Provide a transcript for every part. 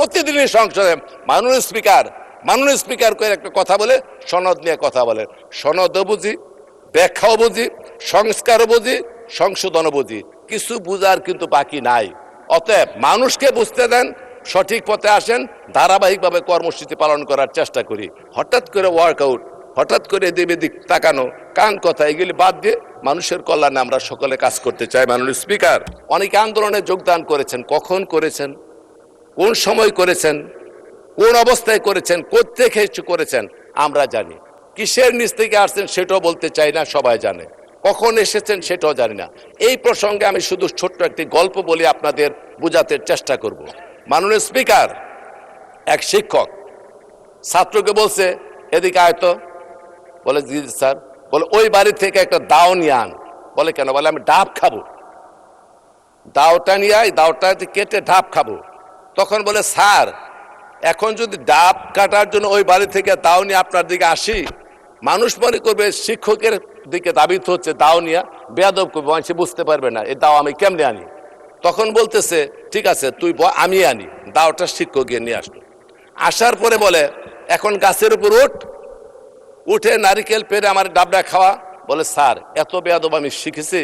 প্রতিদিনই সংসদে মাননীয় স্পিকার করে একটা কথা বলে, সনদ নিয়ে কথা বলেন। সনদও বুঝি, ব্যাখ্যাও বুঝি, সংস্কারও বুঝি, সংশোধনও বুঝি, কিছু বুঝার কিন্তু বাকি নাই। অতএব মানুষকে বুঝতে দেন, সঠিক পথে আসেন, ধারাবাহিকভাবে কর্মসূচি পালন করার চেষ্টা করি। হঠাৎ করে ওয়ার্কআউট, হঠাৎ করে এদিকে দিক তাকানো, কান কথা, এগুলি বাদ দিয়ে মানুষের কল্যাণে আমরা সকলে কাজ করতে চাই। মাননীয় স্পিকার, অনেকে আন্দোলনে যোগদান করেছেন, কখন করেছেন, কোন সময় করেছেন, কোন অবস্থায় করেছেন, কোত্থেকে করেছেন আমরা জানি। কিসের নিচ থেকে আসছেন সেটাও বলতে চাই না, সবাই জানে। কখন এসেছেন সেটাও জানি না। এই প্রসঙ্গে আমি শুধু ছোট্ট একটি গল্প বলে আপনাদের বোঝাতে চেষ্টা করব। মাননীয় স্পিকার, এক শিক্ষক ছাত্রকে বলছে, এদিকে আয়তো। বলে জি স্যার। বলে ওই বাড়ি থেকে একটা দাও নিয়ে আন। বলে কেন? বলে আমি ডাব খাবো। দাওটা নিয়ে আয়, দাওটা কেটে ডাব খাবো। তখন বলে স্যার, এখন যদি ডাব কাটার জন্য ওই বাড়ি থেকে দাও নিয়ে আপনার দিকে আসি, মানুষ মনে করবে শিক্ষকের দিকে দাবিত হচ্ছে, দাও নিয়ে বেয়াদব করবে, সে বুঝতে পারবে না এই দাও আমি কেমনে আনি। তখন বলতেছে ঠিক আছে তুই আমি আনি। দাওটা শিক্ষক গিয়ে নিয়ে আসলো। আসার পরে বলে এখন গাছের উপর উঠে নারিকেল পেরে আমার ডাবটা খাওয়া। বলে স্যার, এত বেয়াদব আমি শিখেছি,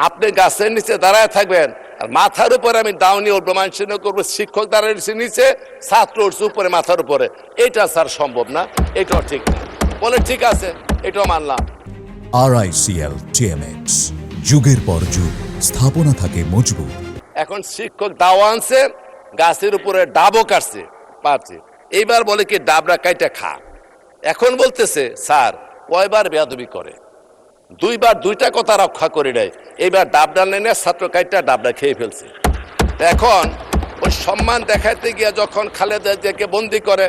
আপনি গাছের নিচে দাঁড়ায় থাকবেন আর মাথার উপরে আমি দাও নিয়ে উঠবো, মানুষের করবো, শিক্ষক দাঁড়ায় নিচে, ছাত্র উঠছে উপরে, মাথার উপরে। এটা স্যার সম্ভব না, এটাও ঠিক না। বলে ঠিক আছে, এটাও মানলাম। RICL TMX, যুগের পর যুগ স্থাপনা থাকে মজবুত। এখন শিক্ষক দাও আনছে, গাছের উপরে ডাবও কাটছে, পারছে। এইবার বলে কি ডাবরা কাইটা খা। এখন বলতেছে স্যার, কয়বার বেয়াদবি করে, দুইবার দুইটা কথা রক্ষা করে দেয়। এইবার ডাবডা নেনে ছাত্র কাইটা ডাবডা খেয়ে ফেলছে। এখন ওই সম্মান দেখাইতে গিয়ে যখন খালেদা জিয়াকে বন্দি করে,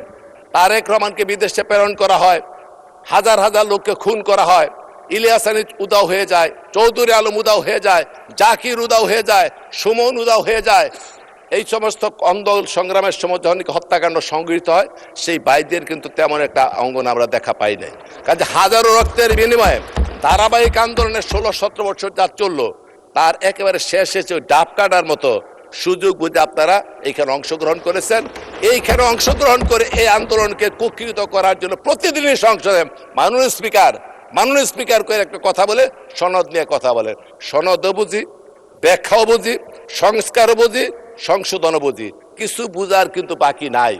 তারেক রহমানকে বিদেশে প্রেরণ করা হয়, হাজার হাজার লোককে খুন করা হয়, ইলিয়াস আলী উদাও হয়ে যায়, চৌধুরী আলম উদাও হয়ে যায়, জাকির উদাও হয়ে যায়, সুমন উদাও হয়ে যায়। এই সমস্ত আন্দোলন সংগ্রামের সময় যখন হত্যাকাণ্ড সংঘটিত হয়, সেই বাইদের কিন্তু তেমন একটা অঙ্গন আমরা দেখা পাই নাই। কাজে হাজারো রক্তের বিনিময়ে ধারাবাহিক আন্দোলনের 16-17 বছর যা চললো, তার একেবারে শেষ হয়েছে ওই ডাব কাটার মতো সুযোগ বুঝে আপনারা এইখানে অংশগ্রহণ করেছেন। এইখানে অংশগ্রহণ করে এই আন্দোলনকে কুক্ষিগত করার জন্য প্রতিদিনই সংসদে মাননীয় স্পিকার করে একটা কথা বলে, সনদ নিয়ে কথা বলেন। সনদও বুঝি, ব্যাখ্যাও বুঝি, সংস্কারও বুঝি, সংশোধনও বুঝি, কিছু বুঝার কিন্তু বাকি নাই।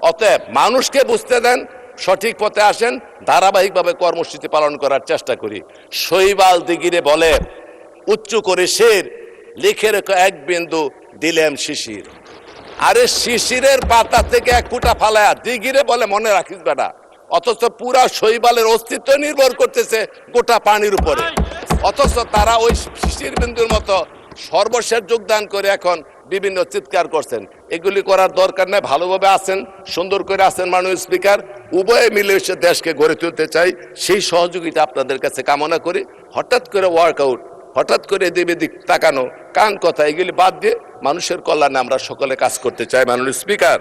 অতএব মানুষকে বুঝতে দেন, সঠিক পথে আসেন, ধারাবাহিকভাবে কর্মসূচি পালন করার চেষ্টা করি। শৈবাল দিগিরে বলে উচ্চ করে শের, লিখে রেখো এক বিন্দু দিলেম শিশির। আরে শিশিরের পাতা থেকে এক ফুটা ফালায়া দিগিরে বলে মনে রাখিস বেটা। অথচ পুরা শৈবালের অস্তিত্ব নির্ভর করতেছে গোটা পানির উপরে। অথচ তারা ওই শিশির বিন্দুর মতো সর্বশেষ যোগদান করে এখন বিভিন্ন চিৎকার করছেন। এগুলি করার দরকার নেই। ভালোভাবে আছেন, সুন্দর করে আছেন মাননীয় স্পিকার। উভয়ে মিলে এসে দেশকে গড়ে তুলতে চাই, সেই সহযোগিতা আপনাদের কাছে কামনা করি। হঠাৎ করে ওয়ার্কআউট, হঠাৎ করে এদিকে দিক তাকানো, কান কথা, এগুলি বাদ দিয়ে মানুষের কল্যাণে আমরা সকলে কাজ করতে চাই। মাননীয় স্পিকার,